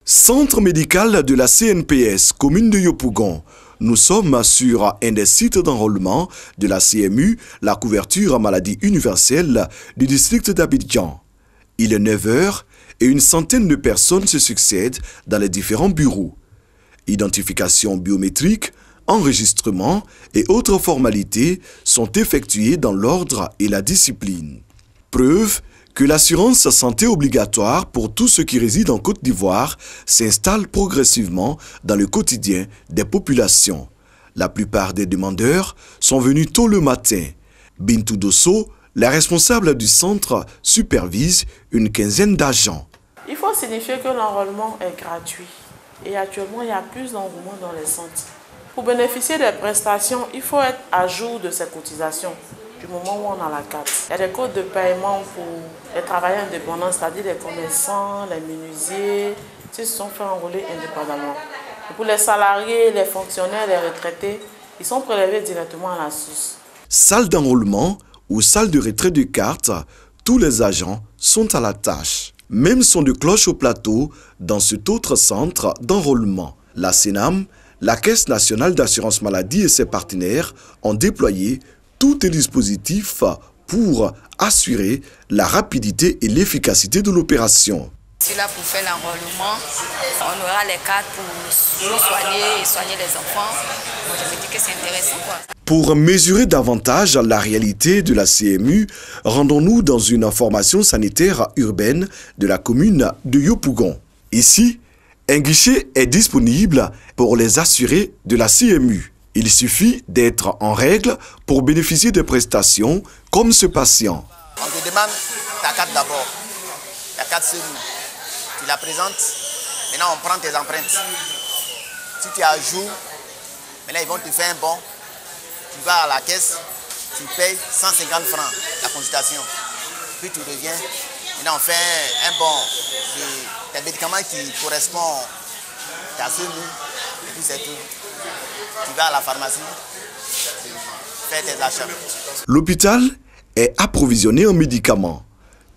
Centre médical de la CNPS, commune de Yopougon. Nous sommes sur un des sites d'enrôlement de la CMU, la couverture maladie universelle du district d'Abidjan. Il est 9 h et une centaine de personnes se succèdent dans les différents bureaux. Identification biométrique, enregistrement et autres formalités sont effectuées dans l'ordre et la discipline. Preuve que l'assurance santé obligatoire pour tous ceux qui résident en Côte d'Ivoire s'installe progressivement dans le quotidien des populations. La plupart des demandeurs sont venus tôt le matin. Bintou Dosso, la responsable du centre, supervise une quinzaine d'agents. Il faut signifier que l'enrôlement est gratuit et actuellement il y a plus d'enrôlement dans les centres. Pour bénéficier des prestations, il faut être à jour de ces cotisations. Du moment où on a la carte. Il y a des codes de paiement pour les travailleurs indépendants, c'est-à-dire les commerçants, les menuisiers, qui se sont fait enrôler indépendamment. Et pour les salariés, les fonctionnaires, les retraités, ils sont prélevés directement à la source. Salle d'enrôlement ou salle de retrait de cartes, tous les agents sont à la tâche. Même son de cloche au plateau dans cet autre centre d'enrôlement. La CNAM, la Caisse nationale d'assurance maladie et ses partenaires ont déployé tous les dispositifs pour assurer la rapidité et l'efficacité de l'opération. Je suis là pour faire l'enrôlement. On aura les cartes pour nous soigner et soigner les enfants. Moi, je me dis que c'est intéressant, quoi. Pour mesurer davantage la réalité de la CMU, rendons-nous dans une formation sanitaire urbaine de la commune de Yopougon. Ici, un guichet est disponible pour les assurés de la CMU. Il suffit d'être en règle pour bénéficier des prestations comme ce patient. On te demande ta carte d'abord, ta carte CMU. Tu la présentes, maintenant on prend tes empreintes. Si tu es à jour, maintenant ils vont te faire un bon. Tu vas à la caisse, tu payes 150 francs la consultation. Puis tu reviens, maintenant on fait un bon des médicaments qui correspondent à ta CMU. Et puis c'est tout. Tu vas à la pharmacie, fais tes achats. L'hôpital est approvisionné en médicaments.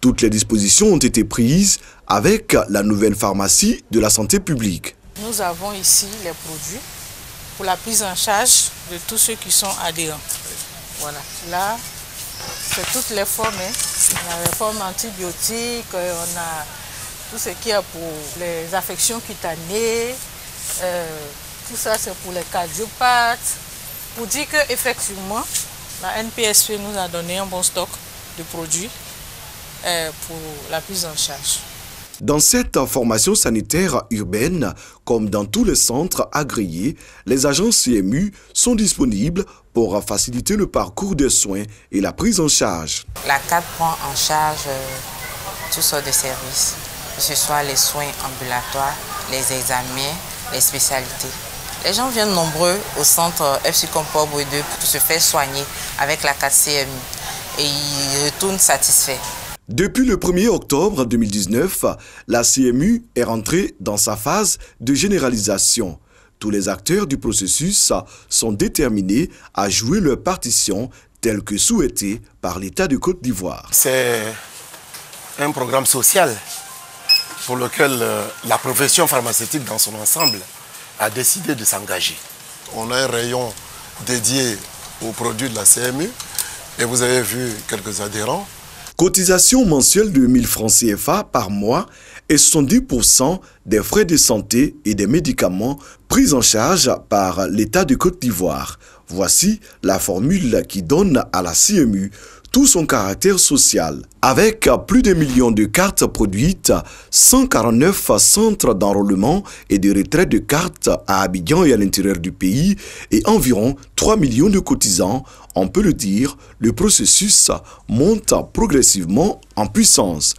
Toutes les dispositions ont été prises avec la nouvelle pharmacie de la santé publique. Nous avons ici les produits pour la prise en charge de tous ceux qui sont adhérents. Voilà. Là, c'est toutes les formes. On a les formes antibiotiques, on a tout ce qu'il y a pour les affections cutanées. Tout ça, c'est pour les cardiopathes. Pour dire qu'effectivement, la NPSP nous a donné un bon stock de produits pour la prise en charge. Dans cette formation sanitaire urbaine, comme dans tous les centres agréés, les agents CMU sont disponibles pour faciliter le parcours des soins et la prise en charge. La carte prend en charge toutes sortes de services, que ce soit les soins ambulatoires, les examens, les spécialités. Les gens viennent nombreux au centre FC Comport Boué-2 pour se faire soigner avec la carte CMU et ils retournent satisfaits. Depuis le 1er octobre 2019, la CMU est rentrée dans sa phase de généralisation. Tous les acteurs du processus sont déterminés à jouer leur partition telle que souhaitée par l'État de Côte d'Ivoire. C'est un programme social pour lequel la profession pharmaceutique dans son ensemble a décidé de s'engager. On a un rayon dédié aux produits de la CMU et vous avez vu quelques adhérents. Cotisation mensuelle de 1000 francs CFA par mois et 70% des frais de santé et des médicaments pris en charge par l'État de Côte d'Ivoire. Voici la formule qui donne à la CMU tout son caractère social. Avec plus d'1 million de cartes produites, 149 centres d'enrôlement et de retrait de cartes à Abidjan et à l'intérieur du pays et environ 3 millions de cotisants, on peut le dire, le processus monte progressivement en puissance.